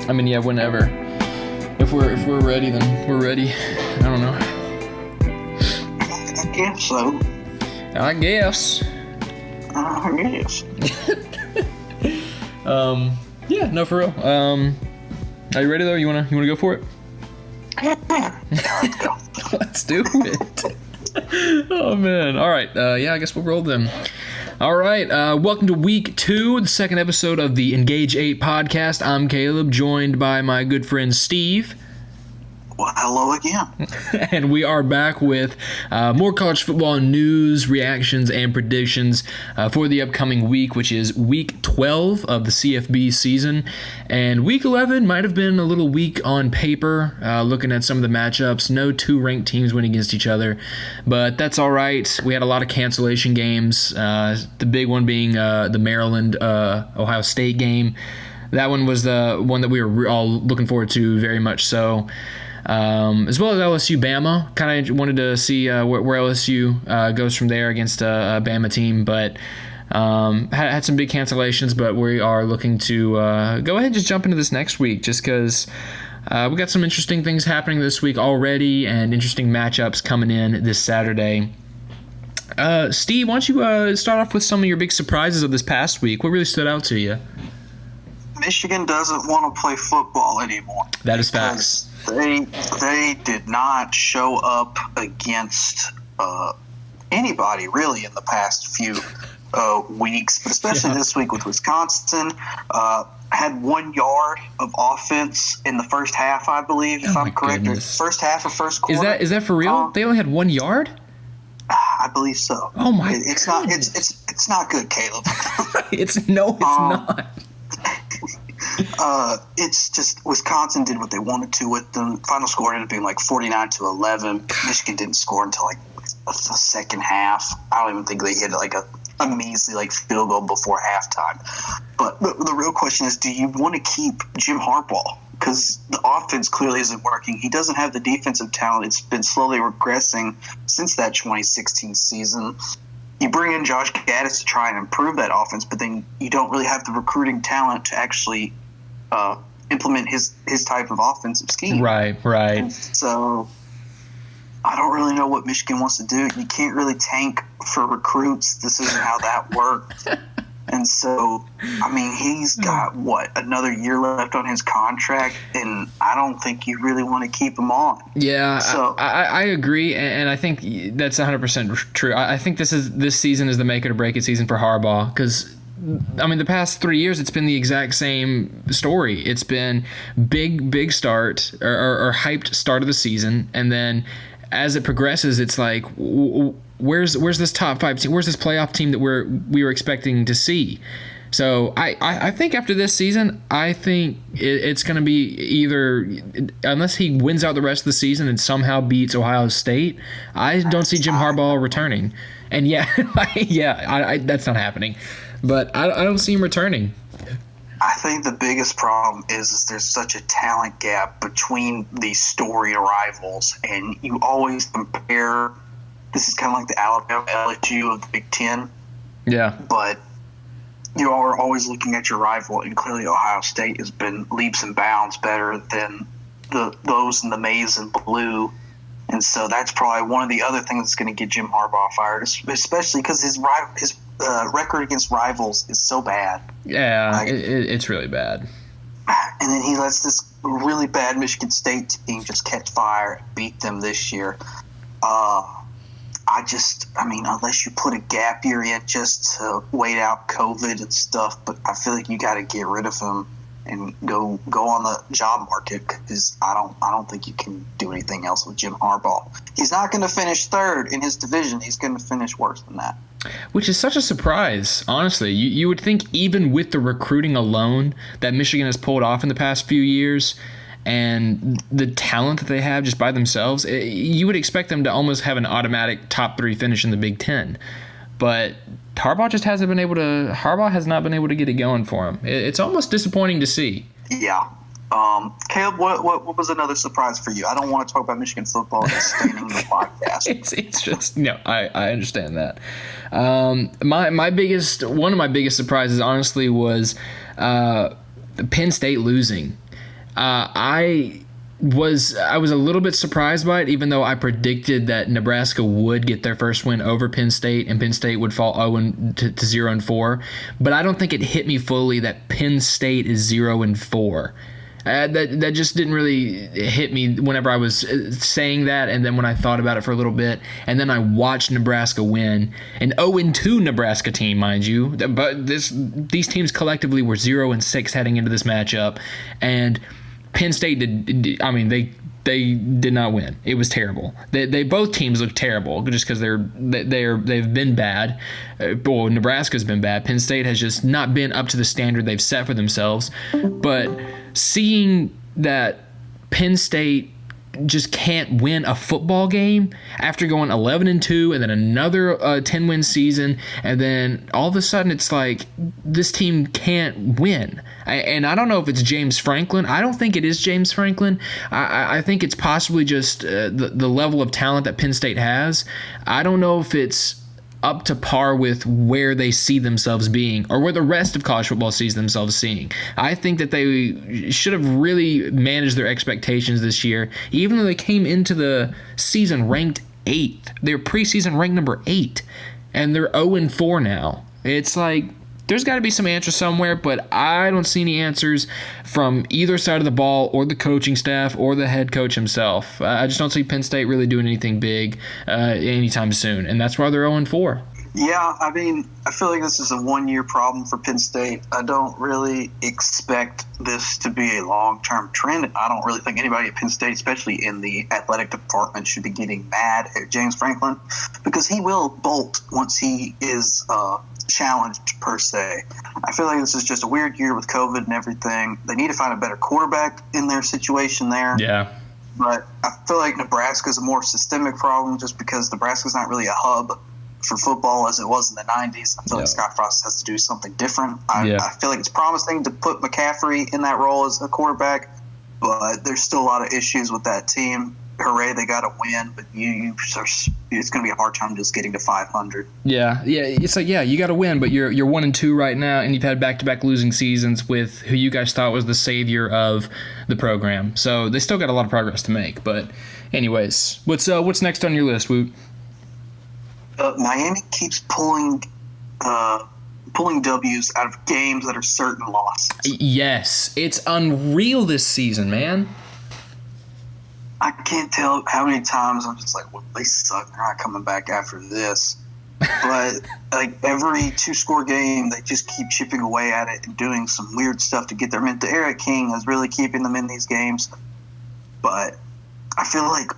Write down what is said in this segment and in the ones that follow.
I mean, yeah, whenever. If we're ready, then we're ready. I don't know. I guess so. I guess. Yeah, no, for real. Are you ready though? You wanna go for it? Yeah, let's go. Let's do it. Oh man. All right. Yeah, I guess we'll roll then. All right. Welcome to week 2, the second episode of the Engage 8 podcast. I'm Caleb, joined by my good friend Steve. Well, hello again. And we are back with more college football news, reactions, and predictions for the upcoming week, which is week 12 of the CFB season. And week 11 might have been a little weak on paper, looking at some of the matchups. No two ranked teams winning against each other, but that's all right. We had a lot of cancellation games, the big one being the Maryland-Ohio State game. That one was the one that we were all looking forward to very much so. As well as LSU Bama. Kind of wanted to see where LSU goes from there against a Bama team, but had some big cancellations. But we are looking to go ahead and just jump into this next week, just because we got some interesting things happening this week already, and interesting matchups coming in this Saturday. Steve, why don't you start off with some of your big surprises of this past week? What really stood out to you? Michigan doesn't want to play football anymore. That is facts. They did not show up against anybody really in the past few weeks, but especially this week with Wisconsin. Had 1 yard of offense in the first half, I believe, if I'm correct. First half or first quarter. Is that for real? They only had 1 yard? I believe so. Oh my! It's goodness. not. It's not good, Caleb. It's not. It's just Wisconsin did what they wanted to with them. Final score ended up being like 49-11. Michigan didn't score until like the second half. I don't even think they hit like a measly like field goal before halftime. But the real question is, do you want to keep Jim Harbaugh? Because the offense clearly isn't working. He doesn't have the defensive talent. It's been slowly regressing since that 2016 season. You bring in Josh Gaddis to try and improve that offense, but then you don't really have the recruiting talent to actually implement his type of offensive scheme. Right. And so I don't really know what Michigan wants to do. You can't really tank for recruits. This isn't how that works. And so, I mean, he's got, another year left on his contract, and I don't think you really want to keep him on. Yeah, so, I agree, and I think that's 100% true. I think this season is the make it or break it season for Harbaugh, because, I mean, the past 3 years, it's been the exact same story. It's been big start, or hyped start of the season, and then as it progresses, it's like, where's this top 5 team? Where's this playoff team that we were expecting to see? So I think after this season, I think it's going to be either, unless he wins out the rest of the season and somehow beats Ohio State, I don't see Jim Harbaugh returning. And that's not happening. But I don't see him returning. I think the biggest problem is there's such a talent gap between these storied rivals, and you always compare. This is kind of like the Alabama LSU of the Big Ten. Yeah. But you are always looking at your rival, and clearly Ohio State has been leaps and bounds better than those in the maize and blue. And so that's probably one of the other things that's going to get Jim Harbaugh fired, especially because his record against rivals is so bad. Yeah, it's really bad. And then he lets this really bad Michigan State team just catch fire and beat them this year. Unless you put a gap year in just to wait out COVID and stuff, but I feel like you got to get rid of him and go on the job market, because I don't think you can do anything else with Jim Harbaugh. He's not going to finish third in his division. He's going to finish worse than that. Which is such a surprise, honestly. You would think even with the recruiting alone that Michigan has pulled off in the past few years, and the talent that they have just by themselves, you would expect them to almost have an automatic top 3 finish in the Big Ten. But Harbaugh has not been able to get it going for him. It's almost disappointing to see. Yeah. Caleb, what was another surprise for you? I don't want to talk about Michigan football extending the podcast. It's just I understand that. One of my biggest surprises, honestly, was Penn State losing. I was a little bit surprised by it, even though I predicted that Nebraska would get their first win over Penn State, and Penn State would fall 0-4. But I don't think it hit me fully that Penn State is 0-4. That just didn't really hit me whenever I was saying that, and then when I thought about it for a little bit, and then I watched Nebraska win, an 0-2 Nebraska team, mind you. But these teams collectively were 0-6 heading into this matchup, and Penn State they did not win. It was terrible. They both teams look terrible just because they've been bad. Well, Nebraska's been bad. Penn State has just not been up to the standard they've set for themselves. But seeing that Penn State just can't win a football game after going 11-2 and then another 10-win season, and then all of a sudden it's like this team can't win. And I don't know if it's James Franklin. I don't think it is James Franklin. I think it's possibly just the level of talent that Penn State has. I don't know if it's up to par with where they see themselves being or where the rest of college football sees themselves seeing. I think that they should have really managed their expectations this year, even though they came into the season ranked 8th. They're preseason ranked number 8, and they're 0-4 now. It's like there's got to be some answers somewhere, but I don't see any answers from either side of the ball or the coaching staff or the head coach himself. I just don't see Penn State really doing anything big anytime soon, and that's why they're 0-4. Yeah, I mean, I feel like this is a one-year problem for Penn State. I don't really expect this to be a long-term trend. I don't really think anybody at Penn State, especially in the athletic department, should be getting mad at James Franklin because he will bolt once he is challenged, per se. I feel like this is just a weird year with COVID and everything. They need to find a better quarterback in their situation there. Yeah. But I feel like Nebraska is a more systemic problem just because Nebraska's not really a hub for football as it was in the 90s. I feel like Scott Frost has to do something different. I feel like it's promising to put McCaffrey in that role as a quarterback, but there's still a lot of issues with that team. Hooray, they got to win, but it's going to be a hard time just getting to 500. Yeah, it's like, you got to win, but you're 1-2 right now, and you've had back-to-back losing seasons with who you guys thought was the savior of the program. So they still got a lot of progress to make. But anyways, what's next on your list, Woot? Miami keeps pulling W's out of games that are certain losses. Yes, it's unreal this season, man. I can't tell how many times I'm just like, well, they suck. They're not coming back after this. But like every 2-score game, they just keep chipping away at it and doing some weird stuff to get them in. Eric King is really keeping them in these games. But I feel like,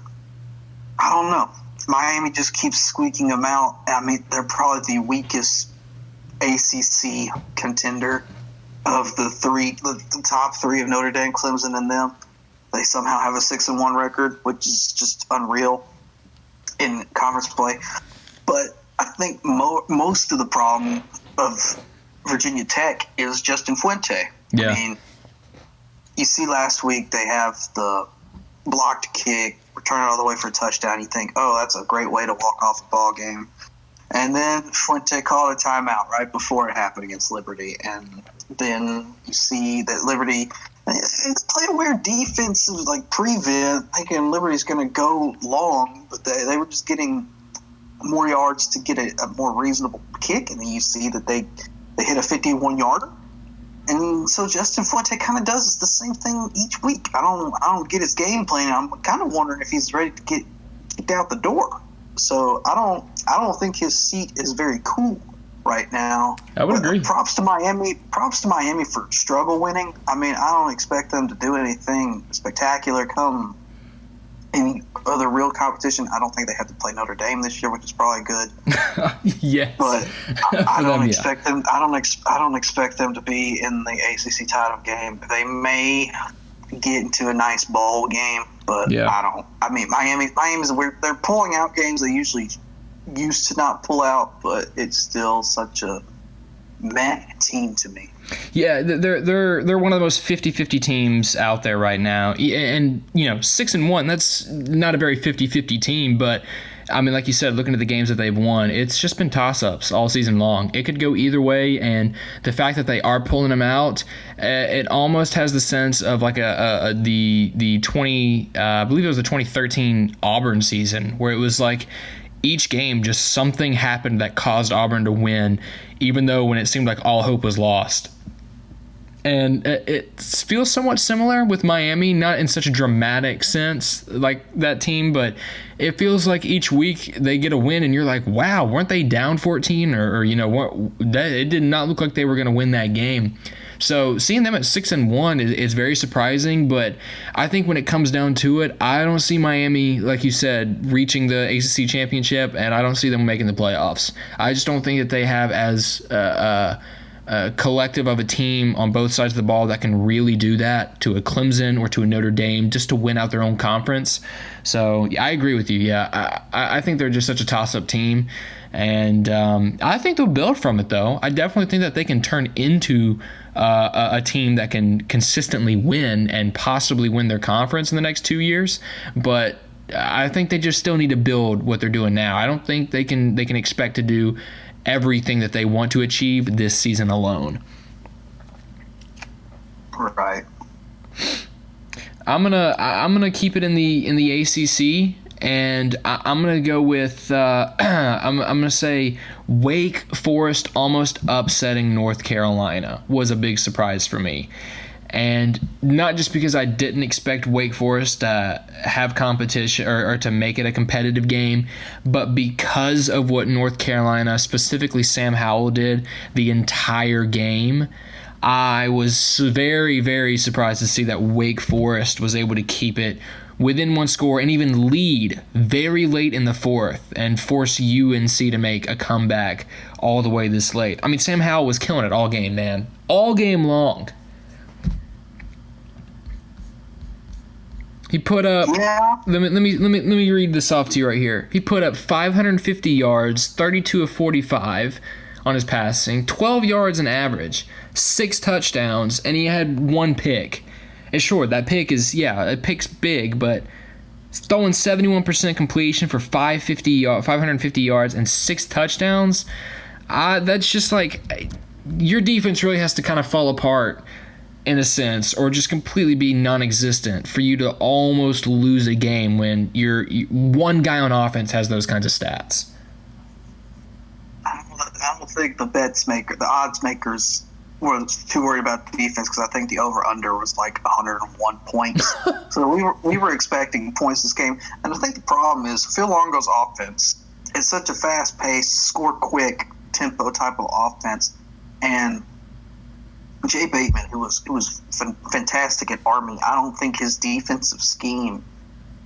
I don't know. Miami just keeps squeaking them out. I mean, they're probably the weakest ACC contender of the top 3 of Notre Dame, Clemson, and them. They somehow have a 6-1 record, which is just unreal in conference play. But I think most of the problem of Virginia Tech is Justin Fuente. Yeah. I mean, you see last week they have the blocked kick, return it all the way for a touchdown. You think, oh, that's a great way to walk off a ball game. And then Fuente called a timeout right before it happened against Liberty. And then you see that Liberty – it's played a weird defensive, like, prevent, thinking Liberty's going to go long, but they were just getting more yards to get a more reasonable kick, and then you see that they hit a 51-yarder. And so Justin Fuente kind of does the same thing each week. I don't get his game plan. I'm kind of wondering if he's ready to get kicked out the door. So I don't think his seat is very cool right now. I would agree. Props to Miami for struggle winning. I mean, I don't expect them to do anything spectacular come any other real competition. I don't think they have to play Notre Dame this year, which is probably good. Yes. But I don't expect them. I don't expect them to be in the ACC title game. They may get into a nice bowl game, but I don't. I mean, Miami's weird. They're pulling out games they usually used to not pull out, but it's still such a meh team to me. Yeah, they're one of the most 50-50 teams out there right now. And 6-1, that's not a very 50-50 team, but I mean, like you said, looking at the games that they've won, it's just been toss-ups all season long. It could go either way, and the fact that they are pulling them out, it almost has the sense of like the 20, I believe it was the 2013 Auburn season, where it was like each game just something happened that caused Auburn to win, even though when it seemed like all hope was lost. And it feels somewhat similar with Miami, not in such a dramatic sense like that team, but it feels like each week they get a win and you're like, wow, weren't they down 14? Or you know what? It did not look like they were going to win that game. So seeing them at 6-1 is very surprising, but I think when it comes down to it, I don't see Miami, like you said, reaching the ACC championship, and I don't see them making the playoffs. I just don't think that they have as collective of a team on both sides of the ball that can really do that to a Clemson or to a Notre Dame just to win out their own conference. So I agree with you. Yeah, I think they're just such a toss-up team, and I think they'll build from it, though. I definitely think that they can turn into a team that can consistently win and possibly win their conference in the next 2 years, but I think they just still need to build what they're doing now. I don't think they can expect to do everything that they want to achieve this season alone. Right. I'm gonna keep it in the ACC, and I'm gonna go with I'm gonna say Wake Forest almost upsetting North Carolina was a big surprise for me. And not just because I didn't expect Wake Forest to have competition or to make it a competitive game, but because of what North Carolina, specifically Sam Howell, did the entire game. I was very, very surprised to see that Wake Forest was able to keep it within one score and even lead very late in the fourth and force UNC to make a comeback all the way this late. I mean, Sam Howell was killing it all game, man. All game long. He put up. Yeah. Let me read this off to you right here. He put up 550 yards, 32 of 45 on his passing, 12 yards an average, 6 touchdowns, and he had 1 pick. And sure, that pick is a pick's big, but throwing 71% completion for 550 yards and 6 touchdowns. That's just like your defense really has to kind of fall apart, in a sense, or just completely be non-existent for you to almost lose a game when one guy on offense has those kinds of stats. I don't think the odds makers were too worried about the defense, because I think the over-under was like 101 points. So we were expecting points this game. And I think the problem is Phil Longo's offense is such a fast-paced, score-quick, tempo type of offense. And Jay Bateman, who was fantastic at Army, I don't think his defensive scheme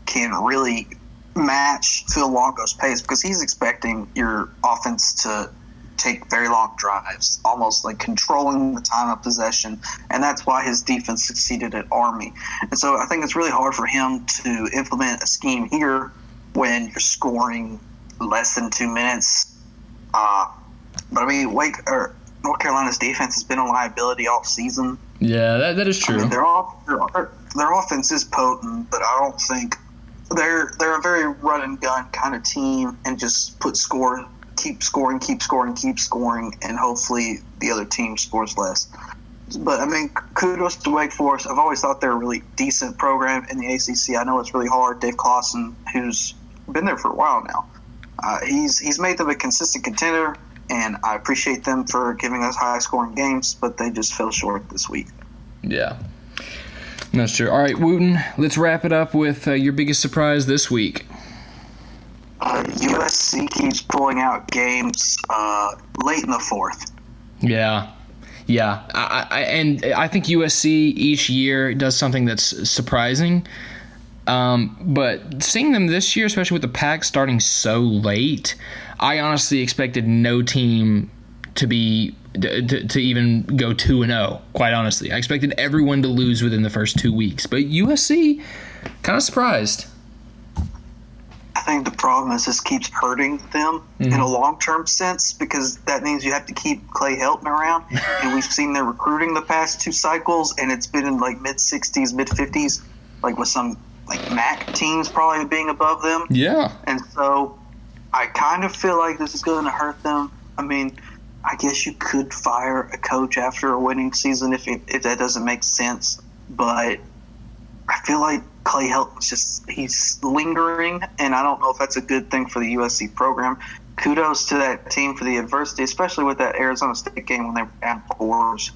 can really match Phil Longo's pace, because he's expecting your offense to take very long drives, almost like controlling the time of possession, and that's why his defense succeeded at Army. And so I think it's really hard for him to implement a scheme here when you're scoring less than 2 minutes. But I mean, North Carolina's defense has been a liability all season. Yeah, that is true. I mean, their offense is potent, but I don't think they're a very run and gun kind of team, and just keep scoring, and hopefully the other team scores less. But I mean, kudos to Wake Forest. I've always thought they're a really decent program in the ACC. I know it's really hard. Dave Clawson, who's been there for a while now, he's made them a consistent contender. And I appreciate them for giving us high-scoring games, but they just fell short this week. Yeah. That's true. All right, Wooten, let's wrap it up with your biggest surprise this week. USC keeps pulling out games late in the fourth. Yeah. I think USC each year does something that's surprising. But seeing them this year, especially with the pack starting so late, I honestly expected no team to even go 2-0, quite honestly. I expected everyone to lose within the first 2 weeks. But USC, kind of surprised. I think the problem is this keeps hurting them in a long-term sense, because that means you have to keep Clay Helton around. And we've seen their recruiting the past 2 cycles, and it's been in like mid-60s, mid-50s, like with some like MAC teams probably being above them. Yeah. And so I kind of feel like this is going to hurt them. I mean, I guess you could fire a coach after a winning season if that doesn't make sense. But I feel like Clay Helton's he's lingering, and I don't know if that's a good thing for the USC program. Kudos to that team for the adversity, especially with that Arizona State game when they were down fours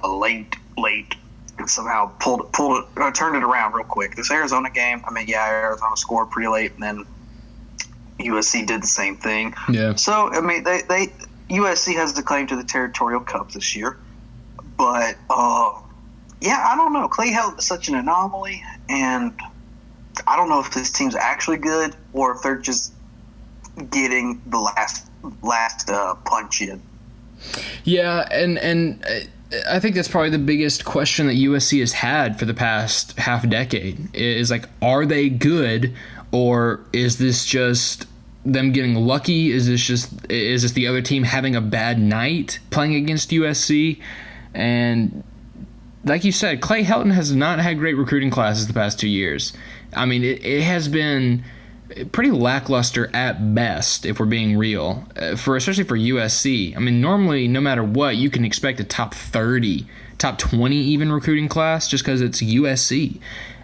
late, and somehow turned it around real quick. This Arizona game, I mean, yeah, Arizona scored pretty late, and then USC did the same thing. Yeah. So, I mean, they USC has the claim to the Territorial Cup this year. But, yeah, I don't know. Clay Helton is such an anomaly, and I don't know if this team's actually good or if they're just getting the last punch in. Yeah, and I think that's probably the biggest question that USC has had for the past half decade is like, are they good, or is this just them getting lucky? Is this the other team having a bad night playing against USC? And like you said, Clay Helton has not had great recruiting classes the past 2 years. I mean, it has been pretty lackluster at best, if we're being real, especially for USC. I mean, normally, no matter what, you can expect a top 30, top 20 even recruiting class just because it's USC.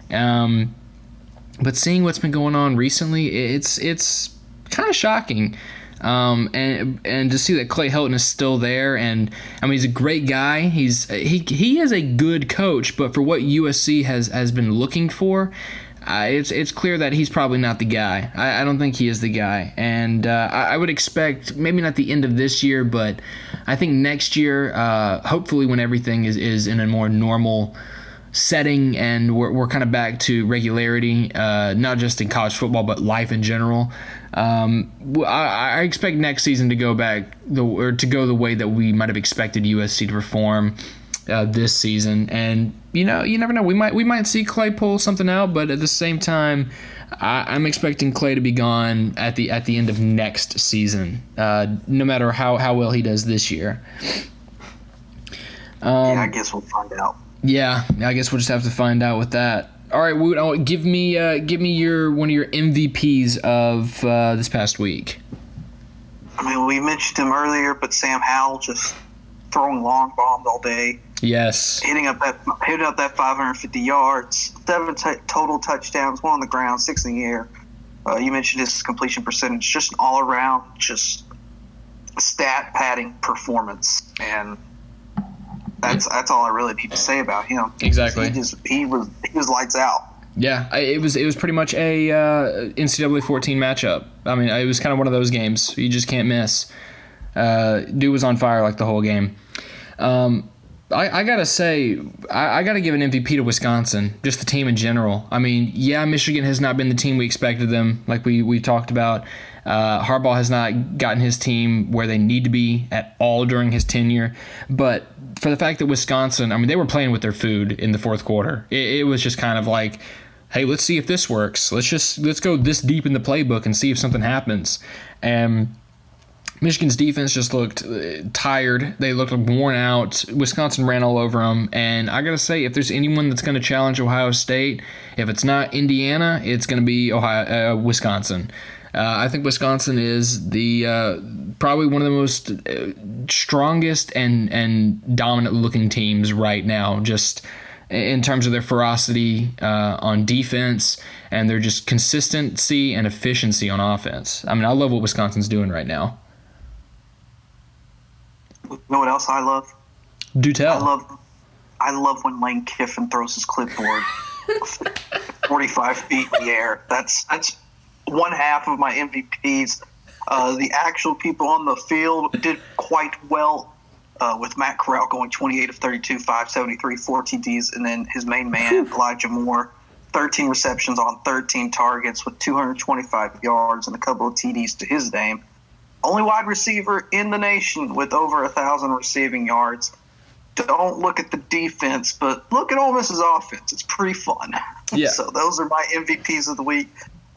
But seeing what's been going on recently, it's kind of shocking. And to see that Clay Helton is still there, and I mean, he's a great guy. He is a good coach, but for what USC has been looking for, it's clear that he's probably not the guy. I don't think he is the guy, and I would expect maybe not the end of this year, but I think next year, hopefully when everything is in a more normal setting and we're kind of back to regularity, not just in college football but life in general. I expect next season to go the way that we might have expected USC to perform this season. And you never know. We might see Clay pull something out, but at the same time, I'm expecting Clay to be gone at the end of next season, no matter how well he does this year. Yeah, I guess we'll find out. Yeah, I guess we'll just have to find out with that. All right, Woot, give me one of your MVPs of this past week. I mean, we mentioned him earlier, but Sam Howell just throwing long bombs all day. Yes. Hitting up that 550 yards, 7 total touchdowns, 1 on the ground, 6 in the air. You mentioned his completion percentage, just an all-around, just stat padding performance, and that's all I really need to say about him. Exactly. He was lights out. Yeah, it was pretty much a NCAA 14 matchup. I mean, it was kind of one of those games you just can't miss. Dude was on fire like the whole game. I gotta say, I gotta give an MVP to Wisconsin, just the team in general. I mean, yeah, Michigan has not been the team we expected them, like we talked about. Harbaugh has not gotten his team where they need to be at all during his tenure. But for the fact that Wisconsin, I mean, they were playing with their food in the fourth quarter. It was just kind of like, hey, let's see if this works. Let's go this deep in the playbook and see if something happens. And Michigan's defense just looked tired. They looked worn out. Wisconsin ran all over them. And I got to say, if there's anyone that's going to challenge Ohio State, if it's not Indiana, it's going to be Wisconsin. I think Wisconsin is the probably one of the most strongest and dominant-looking teams right now, just in terms of their ferocity on defense and their just consistency and efficiency on offense. I mean, I love what Wisconsin's doing right now. You know what else I love? Do tell. I love when Lane Kiffin throws his clipboard 45 feet in the air. That's one half of my MVPs. The actual people on the field did quite well, with Matt Corral going 28 of 32, 573, 4 TDs, and then his main man, Elijah Moore, 13 receptions on 13 targets with 225 yards and a couple of TDs to his name. Only wide receiver in the nation with over 1,000 receiving yards. Don't look at the defense, but look at Ole Miss's offense. It's pretty fun. Yeah. So those are my MVPs of the week.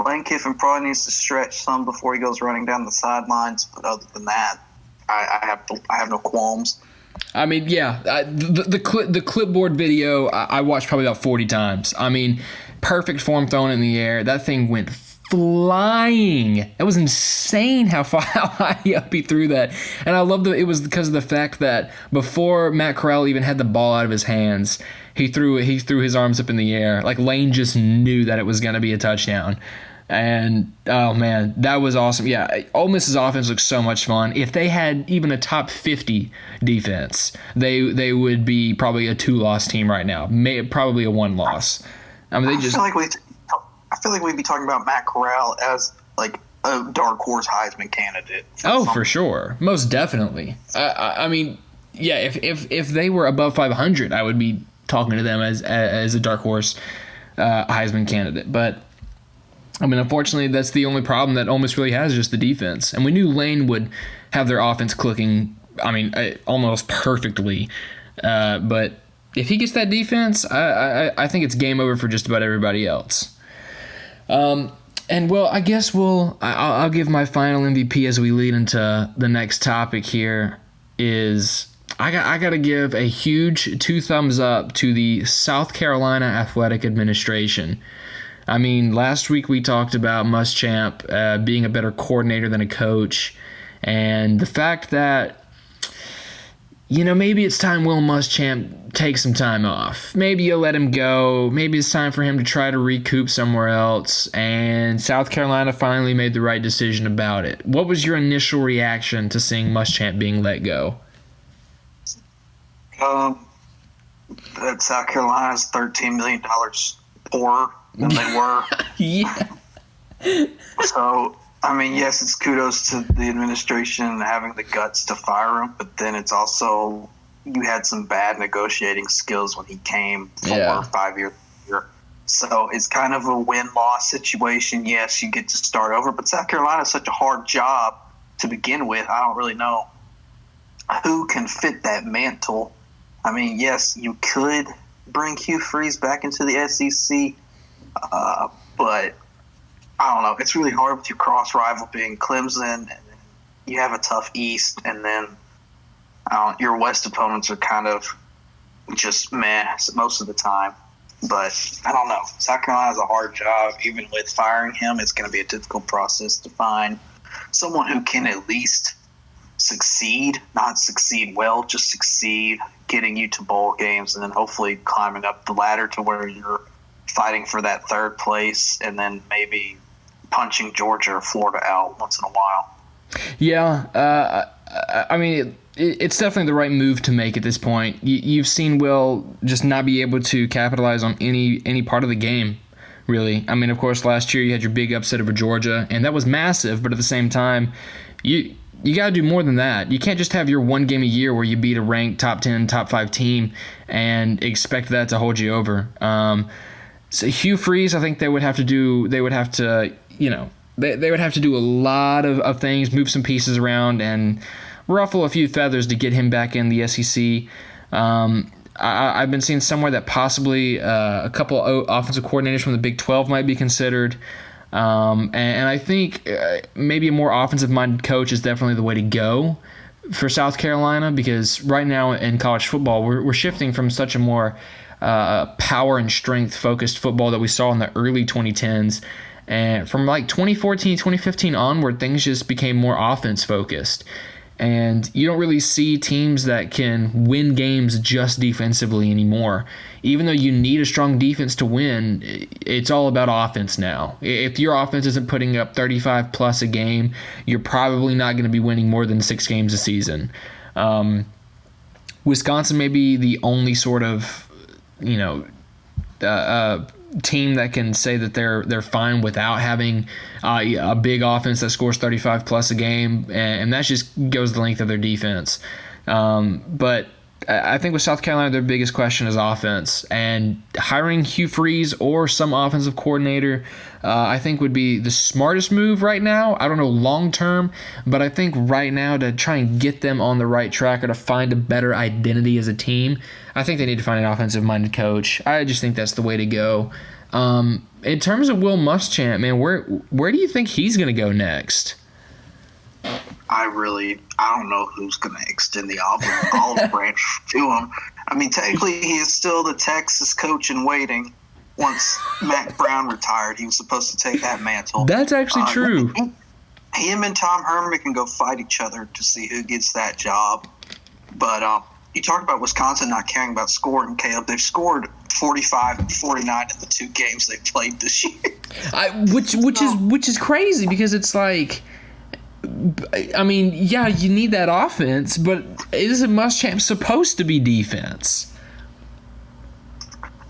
Lane Kiffin probably needs to stretch some before he goes running down the sidelines, but other than that, I have no qualms. I mean, yeah, the clipboard video I watched probably about 40 times. I mean, perfect form thrown in the air. That thing went flying. That was insane how high up he threw that. And I love that it was because of the fact that before Matt Corral even had the ball out of his hands, he threw his arms up in the air. Like Lane just knew that it was going to be a touchdown. And, oh, man, that was awesome. Yeah, Ole Miss's offense looks so much fun. If they had even a top 50 defense, they would be probably a 2-loss team right now. Probably a 1-loss. I mean, I feel like we'd be talking about Matt Corral as, like, a dark horse Heisman candidate. For sure. Most definitely. I mean, yeah, if they were above 500, I would be talking to them as a dark horse Heisman candidate. But I mean, unfortunately, that's the only problem that Ole Miss really has, just the defense. And we knew Lane would have their offense clicking, I mean, almost perfectly. But if he gets that defense, I think it's game over for just about everybody else. And, well, I guess I'll give my final MVP as we lead into the next topic here is I got to give a huge 2 thumbs up to the South Carolina Athletic Administration. I mean, last week we talked about Muschamp being a better coordinator than a coach, and the fact that, you know, maybe it's time Will Muschamp takes some time off. Maybe you'll let him go. Maybe it's time for him to try to recoup somewhere else, and South Carolina finally made the right decision about it. What was your initial reaction to seeing Muschamp being let go? That South Carolina's $13 million poorer than they were. Yeah. So, I mean, yes, it's kudos to the administration having the guts to fire him, but then it's also you had some bad negotiating skills when he came 4 or 5 years later. So it's kind of a win-loss situation. Yes, you get to start over, but South Carolina is such a hard job to begin with. I don't really know who can fit that mantle. I mean, yes, you could bring Hugh Freeze back into the SEC, but I don't know. It's really hard with your cross rival being Clemson, and then you have a tough East, and then your West opponents are kind of just meh most of the time. But I don't know. South Carolina has a hard job. Even with firing him, it's going to be a difficult process to find someone who can at least succeed, not succeed well, just succeed, getting you to bowl games, and then hopefully climbing up the ladder to where you're fighting for that 3rd place, and then maybe punching Georgia or Florida out once in a while. Yeah, I mean, it's definitely the right move to make at this point. You've seen Will just not be able to capitalize on any part of the game, really. I mean, of course, last year you had your big upset over Georgia, and that was massive, but at the same time, you got to do more than that. You can't just have your one game a year where you beat a ranked top 10, top 5 team and expect that to hold you over. So Hugh Freeze, I think they would have to do a lot of things, move some pieces around, and ruffle a few feathers to get him back in the SEC. I've been seeing somewhere that possibly a couple of offensive coordinators from the Big 12 might be considered. And I think maybe a more offensive-minded coach is definitely the way to go for South Carolina, because right now in college football, we're shifting from such a more power and strength-focused football that we saw in the early 2010s. And from like 2014, 2015 onward, things just became more offense-focused. And you don't really see teams that can win games just defensively anymore. Even though you need a strong defense to win, it's all about offense now. If your offense isn't putting up 35-plus a game, you're probably not going to be winning more than 6 games a season. Wisconsin may be the only sort of, team that can say that they're fine without having a big offense that scores 35 plus a game, and that just goes the length of their defense. But I think with South Carolina, their biggest question is offense, and hiring Hugh Freeze or some offensive coordinator I think would be the smartest move right now. I don't know long term, but I think right now to try and get them on the right track or to find a better identity as a team, I think they need to find an offensive-minded coach. I just think that's the way to go. In terms of Will Muschamp, man, where do you think he's going to go next? I don't know who's going to extend the olive branch to him. I mean, technically, he is still the Texas coach in waiting. once Mac Brown retired, he was supposed to take that mantle. That's actually true. Him and Tom Herman can go fight each other to see who gets that job. But you talked about Wisconsin not caring about scoring, Caleb. They've scored 45 and 49 in the 2 games they played this year. Which is crazy because it's like, I mean, yeah, you need that offense, but isn't Muschamp supposed to be defense?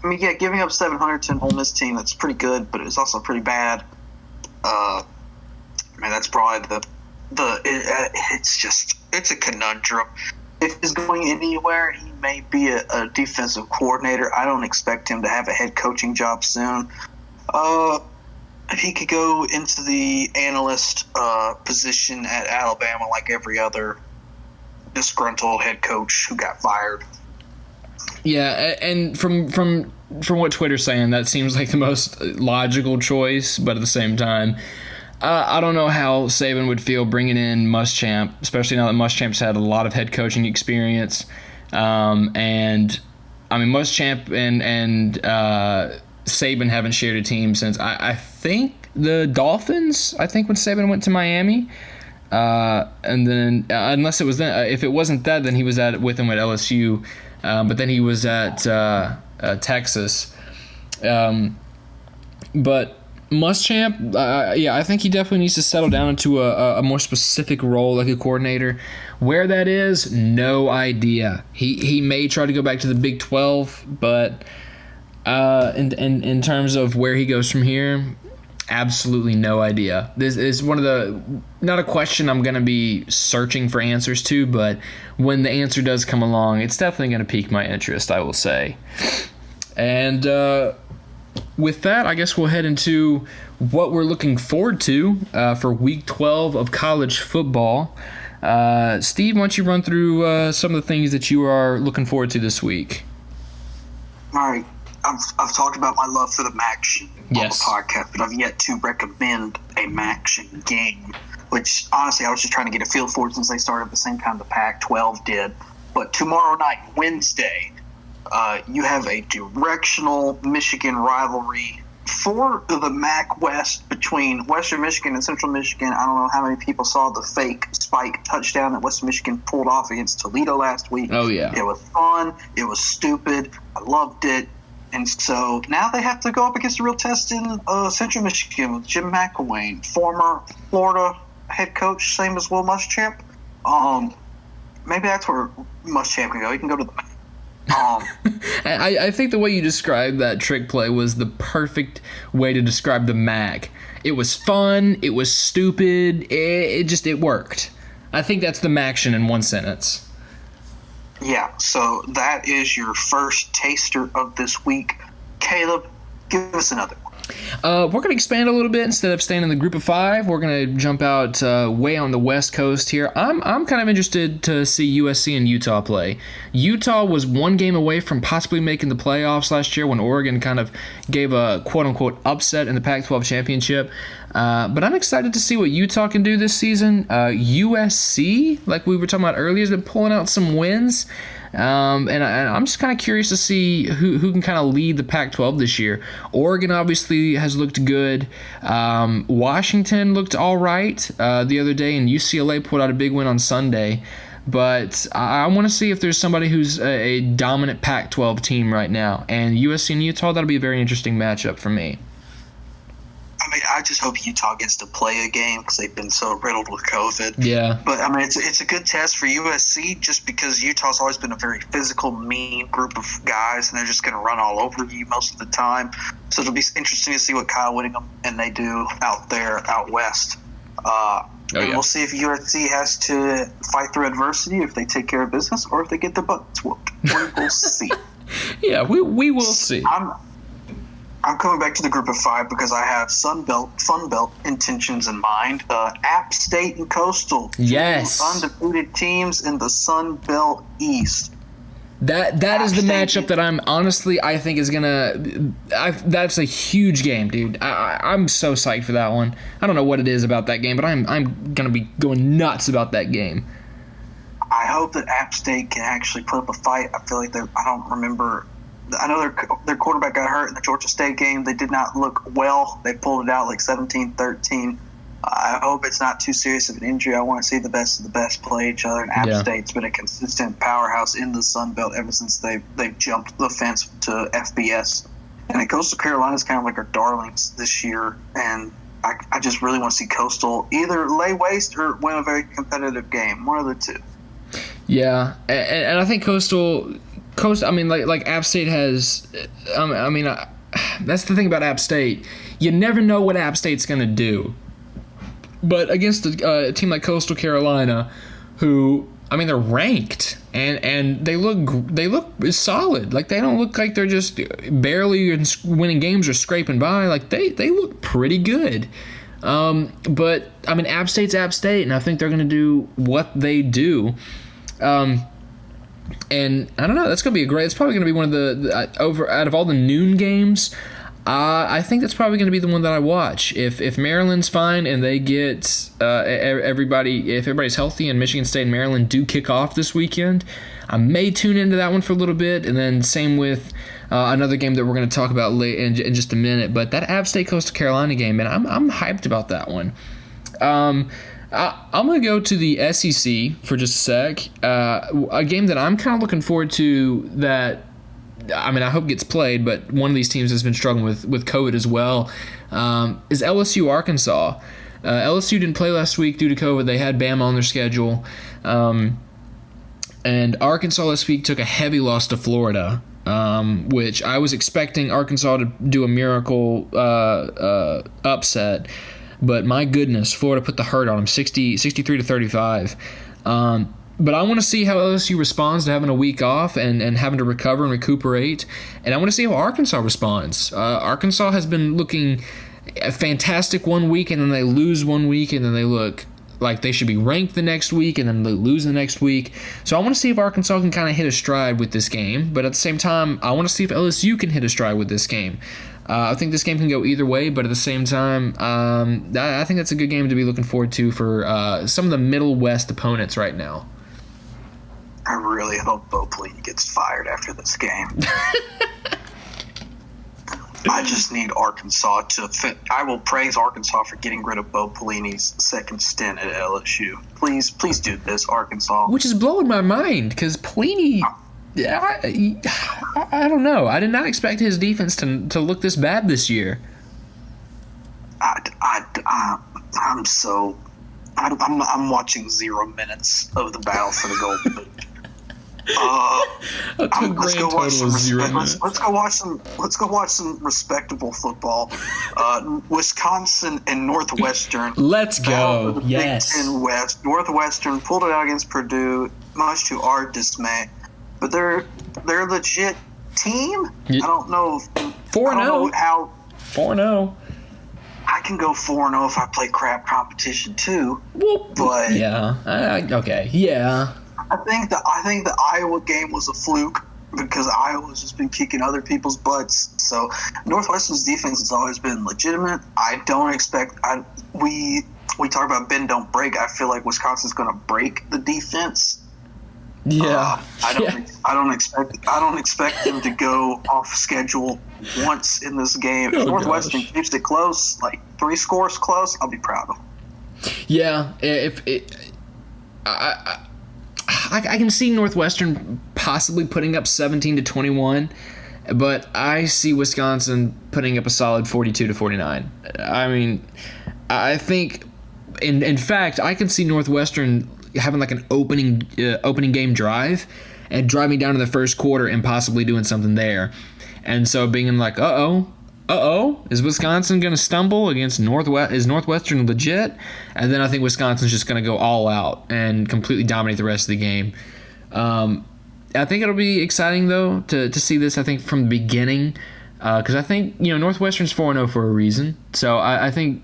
I mean, yeah, giving up 700 to an Ole Miss team, that's pretty good, but it's also pretty bad. Man, that's probably it's a conundrum. If he's going anywhere, he may be a defensive coordinator. I don't expect him to have a head coaching job soon. He could go into the analyst position at Alabama like every other disgruntled head coach who got fired. Yeah, and from what Twitter's saying, that seems like the most logical choice, but at the same time, I don't know how Saban would feel bringing in Muschamp, especially now that Muschamp's had a lot of head coaching experience. And I mean, Muschamp and Saban haven't shared a team since I think the Dolphins. I think when Saban went to Miami, and then unless it was then, if it wasn't that, then he was with him at LSU. But then he was at Texas. But Muschamp, I think he definitely needs to settle down into a more specific role like a coordinator. Where that is, no idea. He may try to go back to the Big 12, but in terms of where he goes from here, absolutely no idea. This is one of the, not a question I'm going to be searching for answers to, but when the answer does come along, it's definitely going to pique my interest, I will say. And with that, I guess we'll head into what we're looking forward to for Week 12 of college football. Steve, why don't you run through some of the things that you are looking forward to this week? All right. I've talked about my love for the MACtion on the podcast, but I've yet to recommend a MACtion game, which honestly I was just trying to get a feel for it since they started at the same time the Pac-12 did. But tomorrow night, Wednesday, you have a directional Michigan rivalry for the MAC West between Western Michigan and Central Michigan. I don't know how many people saw the fake spike touchdown that Western Michigan pulled off against Toledo last week. Oh, yeah. It was fun. It was stupid. I loved it. And so now they have to go up against a real test in Central Michigan with Jim McElwain, former Florida head coach, same as Will Muschamp. Maybe that's where Muschamp can go. He can go to the MAC. I think the way you described that trick play was the perfect way to describe the MAC. It was fun. It was stupid. It worked. I think that's the MACtion in one sentence. Yeah, so that is your first taster of this week. Caleb, give us another one. We're going to expand a little bit. Instead of staying in the group of 5, we're going to jump out way on the West Coast here. I'm kind of interested to see USC and Utah play. Utah was one game away from possibly making the playoffs last year when Oregon kind of gave a quote-unquote upset in the Pac-12 championship. But I'm excited to see what Utah can do this season. USC, like we were talking about earlier, has been pulling out some wins. And I'm just kind of curious to see who can kind of lead the Pac-12 this year. Oregon obviously has looked good. Washington looked all right the other day, and UCLA put out a big win on Sunday. But I want to see if there's somebody who's a dominant Pac-12 team right now. And USC and Utah, that'll be a very interesting matchup for me. I mean, I just hope Utah gets to play a game because they've been so riddled with COVID. Yeah. But, I mean, it's a good test for USC just because Utah's always been a very physical, mean group of guys, and they're just going to run all over you most of the time. So it'll be interesting to see what Kyle Whittingham and they do out there, out west. We'll see if USC has to fight through adversity, if they take care of business, or if they get their butts whooped. We will see. Yeah, we will see. I'm coming back to the group of 5 because I have Fun Belt intentions in mind. App State and Coastal. Yes. 2 undefeated teams in the Sun Belt East. That is the matchup that I think is gonna. That's a huge game, dude. I'm so psyched for that one. I don't know what it is about that game, but I'm gonna be going nuts about that game. I hope that App State can actually put up a fight. I feel like I don't remember I know their quarterback got hurt in the Georgia State game. They did not look well. They pulled it out like 17-13. I hope it's not too serious of an injury. I want to see the best of the best play each other. And App State's been a consistent powerhouse in the Sun Belt ever since they've jumped the fence to FBS. And Coastal Carolina's kind of like our darlings this year. And I just really want to see Coastal either lay waste or win a very competitive game. One of the two. Yeah, and I think Coastal. I mean, like App State has. That's the thing about App State. You never know what App State's going to do. But against a team like Coastal Carolina, who, I mean, they're ranked and they look solid. Like, they don't look like they're just barely winning games or scraping by. Like, they look pretty good. But I mean, App State's App State, and I think they're going to do what they do. And I don't know. That's going to be it's probably going to be one of the out of all the noon games. I think that's probably going to be the one that I watch. If Maryland's fine and they get everybody, if everybody's healthy and Michigan State and Maryland do kick off this weekend, I may tune into that one for a little bit. And then same with another game that we're going to talk about late in just a minute. But that App State Coastal Carolina game, man, I'm hyped about that one. I'm going to go to the SEC for just a sec. A game that I'm kind of looking forward to that, I mean, I hope gets played, but one of these teams has been struggling with COVID as well, is LSU Arkansas. LSU didn't play last week due to COVID. They had Bama on their schedule. And Arkansas last week took a heavy loss to Florida, which I was expecting Arkansas to do a miracle upset. But my goodness, Florida put the hurt on them, 63-35. But I want to see how LSU responds to having a week off and having to recover and recuperate. And I want to see how Arkansas responds. Arkansas has been looking fantastic one week, and then they lose one week, and then they look like they should be ranked the next week, and then they lose the next week. So I want to see if Arkansas can kind of hit a stride with this game. But at the same time, I want to see if LSU can hit a stride with this game. I think this game can go either way, but at the same time, I think that's a good game to be looking forward to for some of the Middle West opponents right now. I really hope Bo Pelini gets fired after this game. I just need Arkansas to fit. I will praise Arkansas for getting rid of Bo Pelini's second stint at LSU. Please do this, Arkansas. Which is blowing my mind because Pelini, I don't know. I did not expect his defense to look this bad this year. I'm watching 0 minutes of the battle for the Golden Boot. Let's go watch some respectable football. Wisconsin and Northwestern. Let's go. Yes. Big Ten West. Northwestern pulled it out against Purdue, much to our dismay. But they're a legit team. I don't know. 4-0. How 4-0. I can go 4-0 if I play crap competition too. But yeah. Okay. Yeah. I think the Iowa game was a fluke because Iowa's just been kicking other people's butts. So Northwestern's defense has always been legitimate. I don't expect we talk about bend don't break. I feel like Wisconsin's going to break the defense. Yeah. I don't expect them to go off schedule once in this game. If Northwestern keeps it close, like 3 scores close, I'll be proud of them. Yeah, I can see Northwestern possibly putting up 17-21, but I see Wisconsin putting up a solid 42-49. I mean, I think, in fact, I can see Northwestern having like an opening game drive and driving down to the first quarter and possibly doing something there. And so being like, is Wisconsin going to stumble against Northwest? Is Northwestern legit? And then I think Wisconsin's just going to go all out and completely dominate the rest of the game. I think it'll be exciting, though, to see this, I think, from the beginning. Because I think, Northwestern's 4-0 for a reason. So I think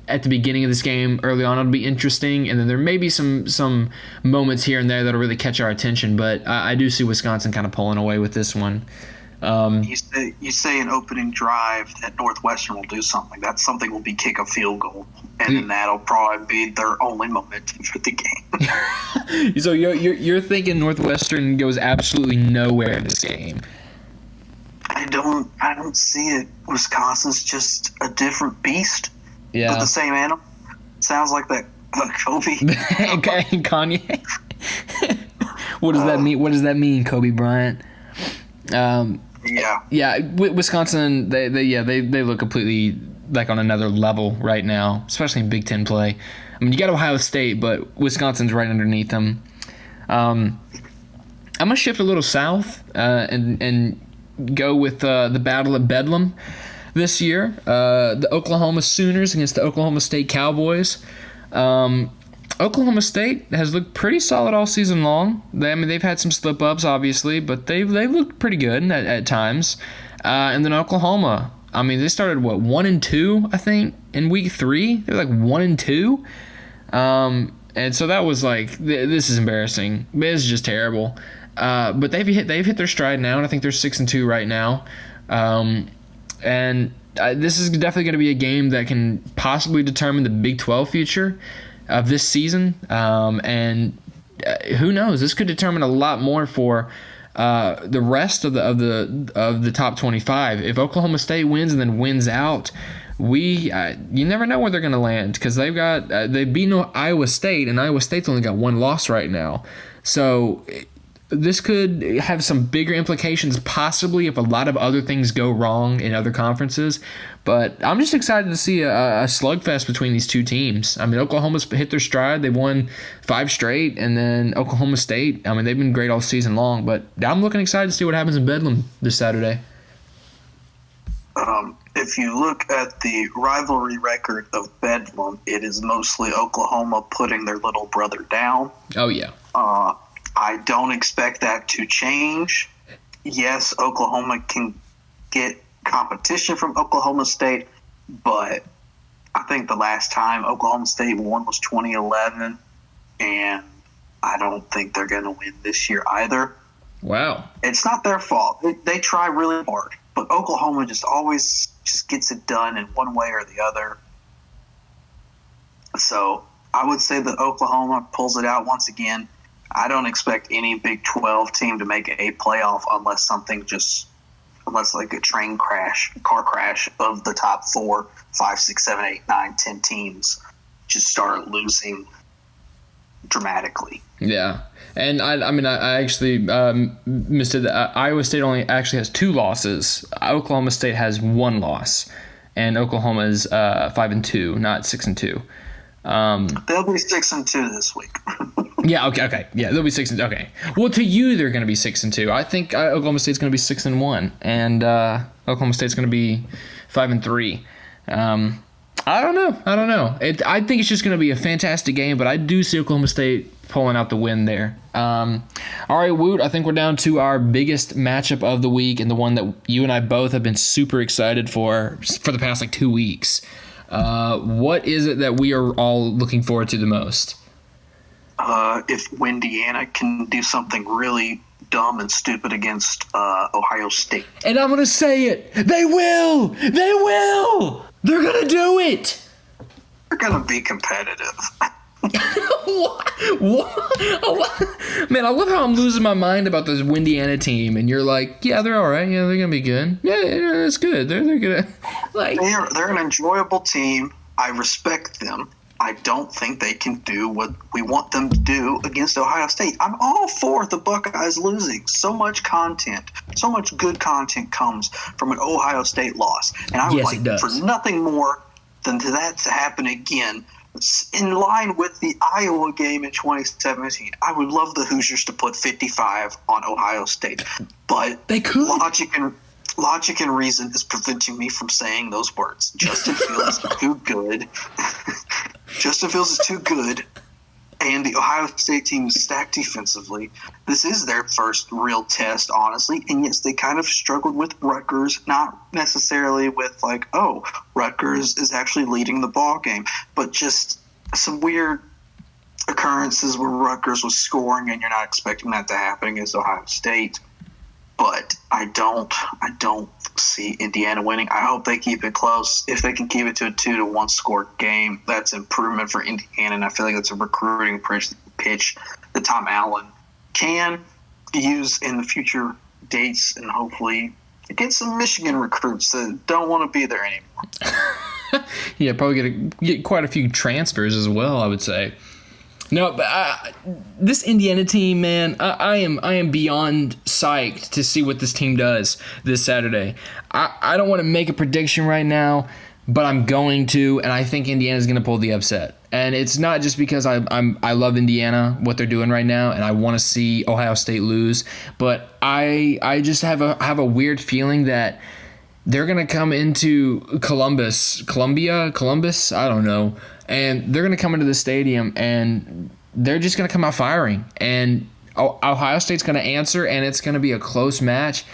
at the beginning of this game, early on, it'll be interesting. And then there may be some moments here and there that'll really catch our attention. But I do see Wisconsin kind of pulling away with this one. You say an opening drive that Northwestern will do something. That something will be kick a field goal, and then that'll probably be their only momentum for the game. So you're thinking Northwestern goes absolutely nowhere in this game? I don't see it. Wisconsin's just a different beast. Yeah. But the same animal. Sounds like that Kobe. And Kanye. What does that mean? What does that mean, Kobe Bryant? Yeah. Wisconsin. They look completely like on another level right now, especially in Big Ten play. I mean, you got Ohio State, but Wisconsin's right underneath them. I'm gonna shift a little south and go with the Battle of Bedlam this year. The Oklahoma Sooners against the Oklahoma State Cowboys. Oklahoma State has looked pretty solid all season long. They've had some slip ups, obviously, but they've looked pretty good at times. And then Oklahoma, they started 1-2, I think, in week 3. They're like 1-2. And so that was like, this is embarrassing. This is just terrible. But they've hit their stride now, and I think they're 6-2 right now. This is definitely going to be a game that can possibly determine the Big 12 future of this season. Who knows? This could determine a lot more for the rest of the top 25. If Oklahoma State wins and then wins out, you never know where they're going to land, because they've beaten Iowa State, and Iowa State's only got one loss right now. So this could have some bigger implications, possibly, if a lot of other things go wrong in other conferences. But I'm just excited to see a slugfest between these two teams. Oklahoma's hit their stride. They've won 5 straight, and then Oklahoma State, they've been great all season long. But I'm looking excited to see what happens in Bedlam this Saturday. If you look at the rivalry record of Bedlam, it is mostly Oklahoma putting their little brother down. Oh, yeah. I don't expect that to change. Yes, Oklahoma can get competition from Oklahoma State, but I think the last time Oklahoma State won was 2011, and I don't think they're going to win this year either. Wow. It's not their fault. They try really hard, but Oklahoma just always just gets it done in one way or the other. So I would say that Oklahoma pulls it out once again. I don't expect any Big 12 team to make a playoff unless like a car crash of the top 4, 5, 6, 7, 8, 9, 10 teams just start losing dramatically. Yeah. And I actually missed it. Iowa State only actually has 2 losses. Oklahoma State has 1 loss, and Oklahoma is 5-2, not 6-2. They'll be 6-2 this week. Yeah. Okay. Yeah, they'll be 6-2. Okay. Well, to you, they're going to be 6-2. I think Oklahoma State's going to be 6-1, and Oklahoma State's going to be 5-3. I don't know. I think it's just going to be a fantastic game, but I do see Oklahoma State pulling out the win there. All right, Woot, I think we're down to our biggest matchup of the week, and the one that you and I both have been super excited for the past 2 weeks. What is it that we are all looking forward to the most? If Indiana can do something really dumb and stupid against Ohio State. And I'm going to say it. They will. They're going to do it. They're going to be competitive. What? Man, I love how I'm losing my mind about this Indiana team, and you're like, yeah, they're all right. Yeah, they're going to be good. Yeah, that's good. They're going to They're an enjoyable team. I respect them. I don't think they can do what we want them to do against Ohio State. I'm all for the Buckeyes losing. So much good content comes from an Ohio State loss. And I would like for nothing more than that to happen again. In line with the Iowa game in 2017, I would love the Hoosiers to put 55 on Ohio State. But they could. Logic and reason is preventing me from saying those words. Justin Fields is too good. Justin Fields is too good, and the Ohio State team is stacked defensively. This is their first real test, honestly, and yes, they kind of struggled with Rutgers, not necessarily with Rutgers is actually leading the ball game, but just some weird occurrences where Rutgers was scoring, and you're not expecting that to happen against Ohio State. But I don't see Indiana winning. I hope they keep it close. If they can keep it to a 2-1 score game, that's improvement for Indiana, and I feel like that's a recruiting pitch that Tom Allen can use in the future dates and hopefully Get some Michigan recruits that don't want to be there anymore. Yeah, probably get quite a few transfers as well, I would say. No, but this Indiana team, man, I am beyond psyched to see what this team does this Saturday. I don't want to make a prediction right now, but I'm going to, and I think Indiana's going to pull the upset. And it's not just because I love Indiana, what they're doing right now, and I want to see Ohio State lose, but I just have a weird feeling that they're going to come into Columbus, I don't know, and they're going to come into the stadium, and they're just going to come out firing. And Ohio State's going to answer, and it's going to be a close match.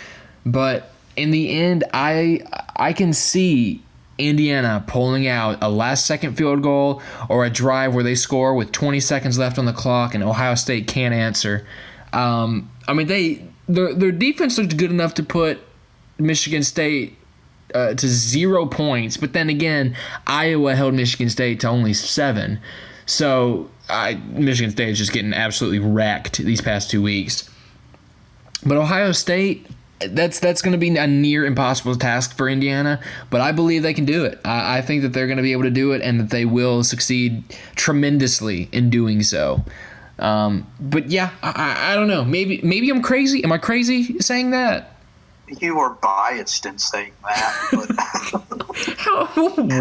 But in the end, I can see Indiana pulling out a last-second field goal or a drive where they score with 20 seconds left on the clock, and Ohio State can't answer. I mean, their defense looked good enough to put Michigan State to 0 points, but then again, Iowa held Michigan State to only 7. So Michigan State is just getting absolutely wrecked these past 2 weeks. But Ohio State, that's going to be a near impossible task for Indiana, but I believe they can do it. I think that they're going to be able to do it, and that they will succeed tremendously in doing so. But yeah, I don't know. Maybe I'm crazy. Am I crazy saying that? You are biased in saying that. But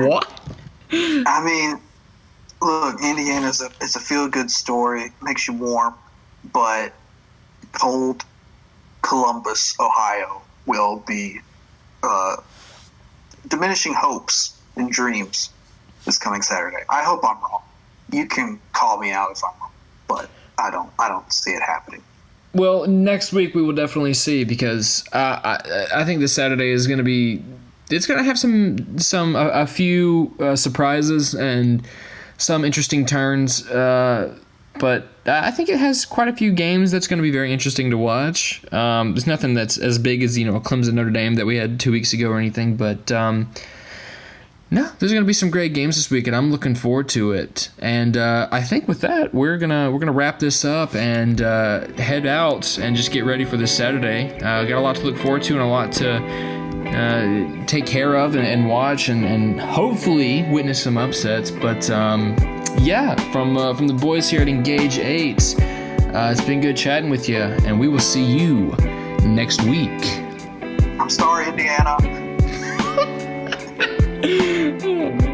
What? I mean, look, Indiana's it's a feel-good story. Makes you warm. But cold Columbus, Ohio will be diminishing hopes and dreams this coming Saturday. I hope I'm wrong. You can call me out if I'm wrong, but I don't see it happening. Well, next week we will definitely see, because I think this Saturday is going to be. It's going to have a few surprises and some interesting turns. But I think it has quite a few games that's going to be very interesting to watch. There's nothing that's as big as a Clemson Notre Dame that we had 2 weeks ago or anything, but. No, there's going to be some great games this week, and I'm looking forward to it. And I think with that, we're gonna wrap this up and head out and just get ready for this Saturday. Got a lot to look forward to and a lot to take care of and watch and hopefully witness some upsets. But yeah, from the boys here at Engage 8, it's been good chatting with you, and we will see you next week. I'm sorry, Indiana. Oh, man.